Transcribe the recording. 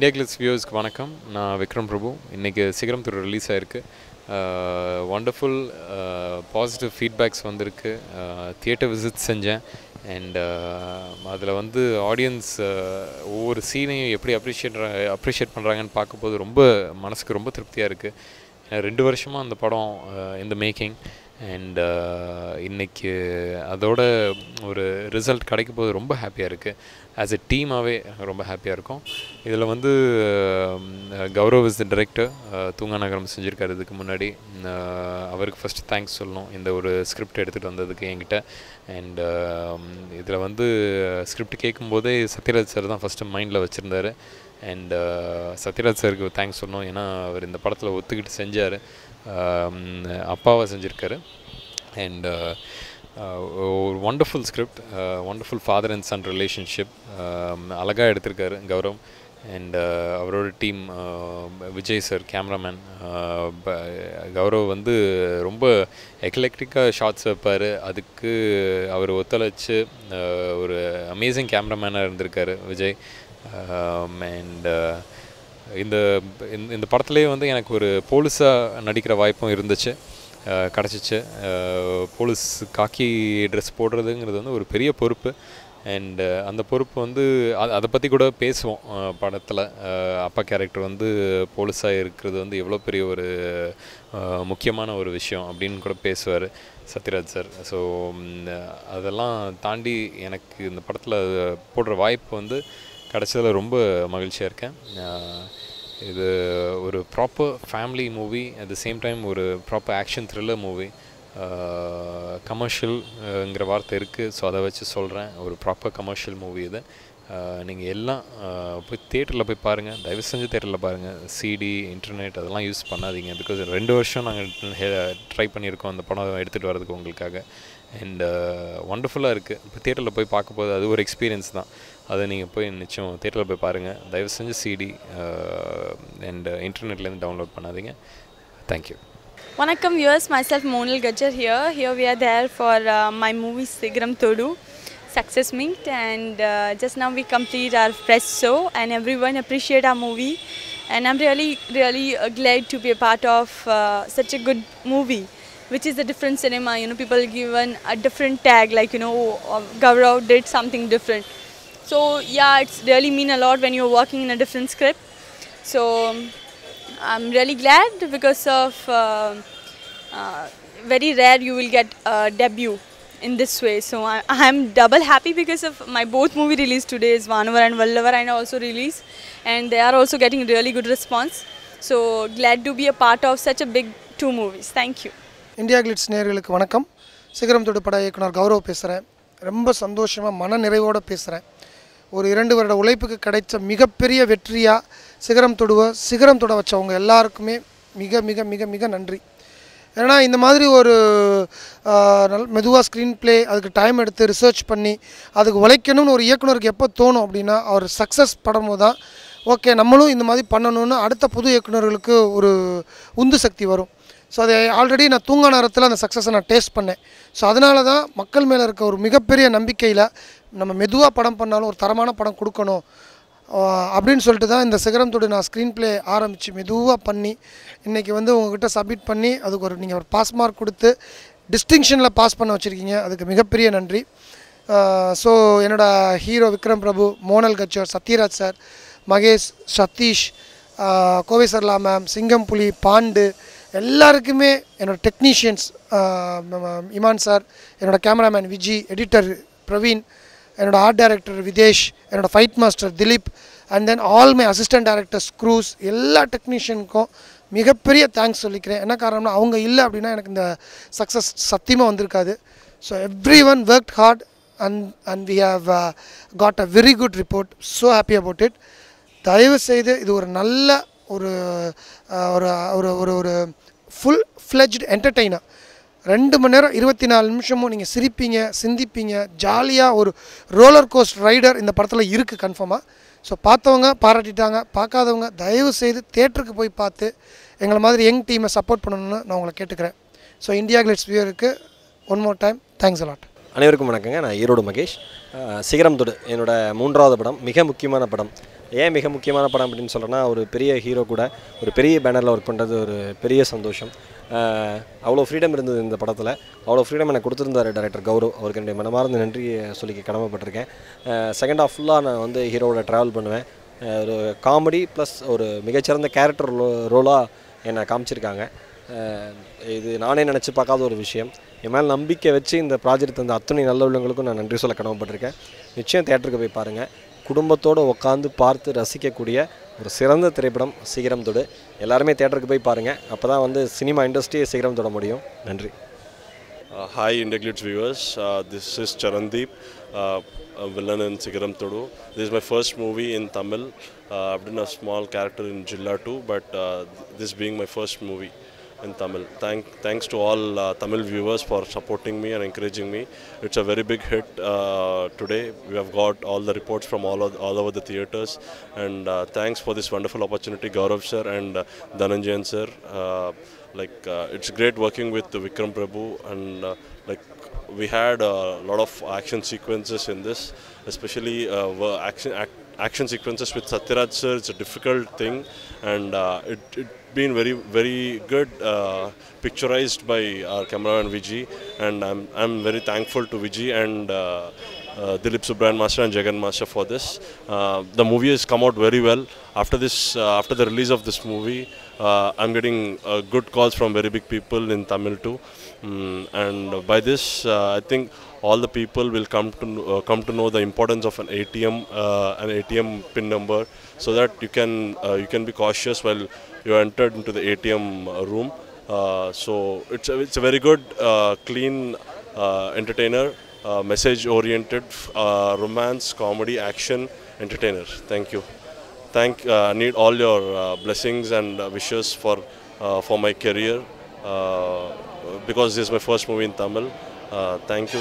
India glitz வியூவர்ஸ்க்கு வணக்கம். நான் விக்ரம் பிரபு. இன்றைக்கி சிகரம் தொடு ரிலீஸ் ஆகிருக்கு. வண்டர்ஃபுல் பாசிட்டிவ் ஃபீட்பேக்ஸ் வந்திருக்கு. தியேட்டர் விசிட் செஞ்சேன். அண்ட் அதில் வந்து ஆடியன்ஸ் ஒவ்வொரு சீனையும் எப்படி அப்ரிஷியேட் பண்ணுறாங்கன்னு பார்க்கும்போது ரொம்ப மனசுக்கு ரொம்ப திருப்தியாக இருக்குது. 2 வருஷமாக அந்த படம் இந்த மேக்கிங். அண்ட் இன்றைக்கி அதோட ஒரு ரிசல்ட் கிடைக்கும் போது ரொம்ப ஹாப்பியாக இருக்குது. ஆஸ் எ டீமாகவே ரொம்ப ஹாப்பியாக இருக்கும். இதில் வந்து கௌரவ் இஸ் த டைரக்டர். தூங்கா நகரம் செஞ்சுருக்காரு இதுக்கு முன்னாடி. அவருக்கு ஃபஸ்ட்டு தேங்க்ஸ் சொல்லணும் இந்த ஒரு ஸ்கிரிப்ட் எடுத்துகிட்டு வந்ததுக்கு என்கிட்ட. அண்ட் இதில் வந்து ஸ்கிரிப்ட் கேட்கும்போதே சத்யராஜ் சார் தான் ஃபஸ்ட்டு மைண்டில் வச்சுருந்தார். அண்ட் சத்யராஜ் சாருக்கு தேங்க்ஸ் சொல்லணும். ஏன்னா அவர் இந்த படத்தில் ஒத்துக்கிட்டு செஞ்சார். அப்பாவை செஞ்சுருக்காரு. அண்ட் ஒரு wonderful script, wonderful father and son relationship அழகாக எடுத்திருக்காரு கௌரவ். அண்ட் அவரோட team, Vijay sir cameraman. Gaurav வந்து ரொம்ப எக்லெக்டிக்காக ஷார்ட்ஸ் வைப்பார். அதுக்கு அவர் ஒத்துழைச்சு ஒரு அமேசிங் கேமராமேனாக இருந்திருக்காரு விஜய். அண்ட் இந்த படத்துலேயே வந்து எனக்கு ஒரு போலீஸாக நடிக்கிற வாய்ப்பும் இருந்துச்சு, கிடச்சிச்சு. போலீஸ் காக்கி ட்ரெஸ் போடுறதுங்கிறது வந்து ஒரு பெரிய பொறுப்பு. அண்டு அந்த பொறுப்பு வந்து அதை பற்றி கூட பேசுவோம் படத்தில். அப்பா கேரக்டர் வந்து போலீஸாக இருக்கிறது வந்து எவ்வளோ பெரிய ஒரு முக்கியமான ஒரு விஷயம் அப்படின்னு கூட பேசுவார் சத்யராஜ் சார். ஸோ அதெல்லாம் தாண்டி எனக்கு இந்த படத்தில் போடுற வாய்ப்பு வந்து கிடச்சதில் ரொம்ப மகிழ்ச்சியாக இருக்கேன். இது ஒரு proper family movie, at the same time ஒரு ப்ராப்பர் ஆக்ஷன் த்ரில்லர் மூவி. கமர்ஷியல்ங்கிற வார்த்தை இருக்குது, ஸோ அதை வச்சு சொல்கிறேன். ஒரு ப்ராப்பர் கமர்ஷியல் மூவி இது. நீங்கள் எல்லாம் போய் தேட்டரில் போய் பாருங்கள். தயவு செஞ்சு தேட்டரில் பாருங்கள். சிடி, இன்டர்நெட் அதெல்லாம் யூஸ் பண்ணாதீங்க. பிகாஸ் 2 வருஷம் நாங்கள் ட்ரை பண்ணியிருக்கோம் அந்த படம் எடுத்துகிட்டு வரதுக்கு உங்களுக்காக. அண்ட் ஒண்டர்ஃபுல்லாக இருக்குது. இப்போ தேட்டரில் போய் பார்க்கும்போது அது ஒரு எக்ஸ்பீரியன்ஸ் தான். அதை நீங்கள் போய் நிச்சயம் தேட்டரில் போய் பாருங்கள். தயவு செஞ்சு சிடி அண்ட் இன்டர்நெட்லேருந்து டவுன்லோட் பண்ணாதீங்க. Thank you. Vanakkam viewers, myself Monal Gajjar here. Here we are there for my movie Sigaram Thodu Success Meet, and just now we complete our press show and everyone appreciate our movie, and I'm really glad to be a part of such a good movie, which is a different cinema. You know, people given a different tag, like, you know, Gaurav did something different. So yeah, it's really mean a lot when you're working in a different script. So I'm really glad because of very rare you will get a debut in this way. So I'm double happy because of my both movie release today is Vanavar and Vallavar, and also release, and they are also getting really good response. So glad to be a part of such a big 2 movies. Thank you. India glitz நேயர்களுக்கு வணக்கம். சிகரம் தொடு பட இயக்குனர் கௌரவ் பேசுகிறேன். ரொம்ப சந்தோஷமாக மன நிறைவோடு பேசுகிறேன். ஒரு 2 வருட உழைப்புக்கு கிடைச்ச மிகப்பெரிய வெற்றியாக சிகரம் தொட வச்சவங்க எல்லாருக்குமே மிக மிக மிக மிக நன்றி. ஏன்னா இந்த மாதிரி ஒரு மெதுவாக ஸ்க்ரீன் ப்ளே, அதுக்கு டைம் எடுத்து ரிசர்ச் பண்ணி அதுக்கு உழைக்கணும்னு ஒரு இயக்குனருக்கு எப்போ தோணும் அப்படின்னா அவர் சக்ஸஸ் படும்போது தான் ஓகே நம்மளும் இந்த மாதிரி பண்ணணும்னு அடுத்த புது இயக்குனர்களுக்கு ஒரு உந்து சக்தி வரும். ஸோ அதை ஆல்ரெடி நான் தூங்கா நேரத்தில் அந்த சக்ஸஸை நான் டேஸ்ட் பண்ணேன். ஸோ அதனால தான் மக்கள் மேலே இருக்க ஒரு மிகப்பெரிய நம்பிக்கையில் நம்ம மெதுவாக படம் பண்ணாலும் ஒரு தரமான படம் கொடுக்கணும் அப்படின்னு சொல்லிட்டு தான் இந்த சிகரம் தொடு நான் ஸ்க்ரீன் ப்ளே ஆரம்பித்து மெதுவாக பண்ணி இன்றைக்கி வந்து உங்கள்கிட்ட சப்மிட் பண்ணி அதுக்கு நீங்கள் ஒரு பாஸ் மார்க் கொடுத்து டிஸ்டிங்ஷனில் பாஸ் பண்ண வச்சுருக்கீங்க. அதுக்கு மிகப்பெரிய நன்றி. ஸோ என்னோடய hero Vikram Prabhu, Monal Gajjar, Sathyaraj sir, Mahesh, Sathish, Kovai Sarala ma'am, Singam Puli, Pandu எல்லாருக்குமே, என்னோடய டெக்னீஷியன்ஸ் இமான் சார், என்னோடய கேமராமேன் விஜி, எடிட்டர் பிரவீன், என்னோடய ஆர்ட் டைரக்டர் விதேஷ், என்னோடய fight master Dhilip, and then all my assistant directors crews, எல்லா டெக்னீஷியனுக்கும் மிகப்பெரிய தேங்க்ஸ் சொல்லிக்கிறேன். என்ன காரணம்னா அவங்க இல்லை அப்படின்னா எனக்கு இந்த சக்ஸஸ் சத்தியமாக வந்திருக்காது. So everyone worked hard and we have got a very good report. So happy about it. தயவு செய்து இது ஒரு நல்ல ஒரு ஒரு ஒரு ஃபுல் ஃப்ளெஜ்டு என்டர்டெய்னர். 2 மணி நேரம் 24 நிமிஷமும் நீங்கள் சிரிப்பீங்க, சிந்திப்பீங்க, ஜாலியாக ஒரு ரோலர் கோஸ்ட் ரைடர் இந்த படத்தில் இருக்குது கன்ஃபார்மாக. ஸோ பார்த்தவங்க பாராட்டிட்டாங்க, பார்க்காதவங்க தயவு செய்து தேட்டருக்கு போய் பார்த்து எங்களை மாதிரி யங் டீமை சப்போர்ட் பண்ணணும்னு நான் உங்களை கேட்டுக்கிறேன். ஸோ இந்தியா கிளிட்ஸ் வியூவருக்கு one more time thanks a lot. அனைவருக்கும் வணக்கங்க. நான் ஈரோடு மகேஷ். சிகரம் தொடு என்னோட 3வது படம், மிக முக்கியமான படம். ஏன் மிக முக்கியமான படம் அப்படின்னு சொல்கிறேன்னா, ஒரு பெரிய ஹீரோ கூட ஒரு பெரிய பேனரில் ஒர்க் பண்ணுறது ஒரு பெரிய சந்தோஷம். அவ்வளோ ஃப்ரீடம் இருந்தது இந்த படத்தில். அவ்வளோ ஃப்ரீடம் எனக்கு கொடுத்துருந்தார் டைரக்டர் கௌரவ். அவருக்கு என்னுடைய மனமார்ந்த நன்றியை சொல்லிக்க கடமைப்பட்டிருக்கேன். செகண்ட் ஹாஃப் ஃபுல்லாக நான் வந்து ஹீரோவோட ட்ராவல் பண்ணுவேன். ஒரு காமெடி ப்ளஸ் ஒரு மிகச்சிறந்த கேரக்டர் ரோலாக என்னை காமிச்சிருக்காங்க. இது நானே நினச்சி பார்க்காத ஒரு விஷயம். என் மேலே நம்பிக்கை வச்சு இந்த ப்ராஜெக்ட் தந்த அத்தனை நல்ல உள்ளவங்களுக்கும் நான் நன்றி சொல்ல கடமைப்பட்டிருக்கேன். நிச்சயம் தேட்டருக்கு போய் பாருங்கள். குடும்பத்தோடு உட்காந்து பார்த்து ரசிக்கக்கூடிய ஒரு சிறந்த திரைப்படம் சிகரம் தொடு. எல்லாருமே தேட்டருக்கு போய் பாருங்கள். அப்போ தான் வந்து சினிமா இண்டஸ்ட்ரியை சிகரம் தொட முடியும். நன்றி. Hi India Glitz viewers, this is Charandeep, a villain in Sigaram Thodu. This is my first movie in Tamil. I've done a small character in Jilla too, but this being my first movie in Tamil. Thanks to all Tamil viewers for supporting me and encouraging me. It's a very big hit today. We have got all the reports from all over the theatres, and thanks for this wonderful opportunity, Gaurav sir and Dhananjayan sir. It's great working with Vikram Prabhu, and we had a lot of action sequences in this, especially action sequences with Satyaraj sir. It's a difficult thing, and it been very good picturized by our cameraman Vijay, and I'm very thankful to Vijay and Dilip Subramanian Master and Jagan Master for this. The movie has come out very well. After the release of this movie, I'm getting good calls from very big people in Tamil too, and by this I think all the people will come to know the importance of an ATM pin number, so that you can be cautious while you entered into the ATM room. So it's a very good, clean entertainer, message oriented, romance, comedy, action entertainer. Thank you. I need all your blessings and wishes for my career, because this is my first movie in Tamil. Thank you.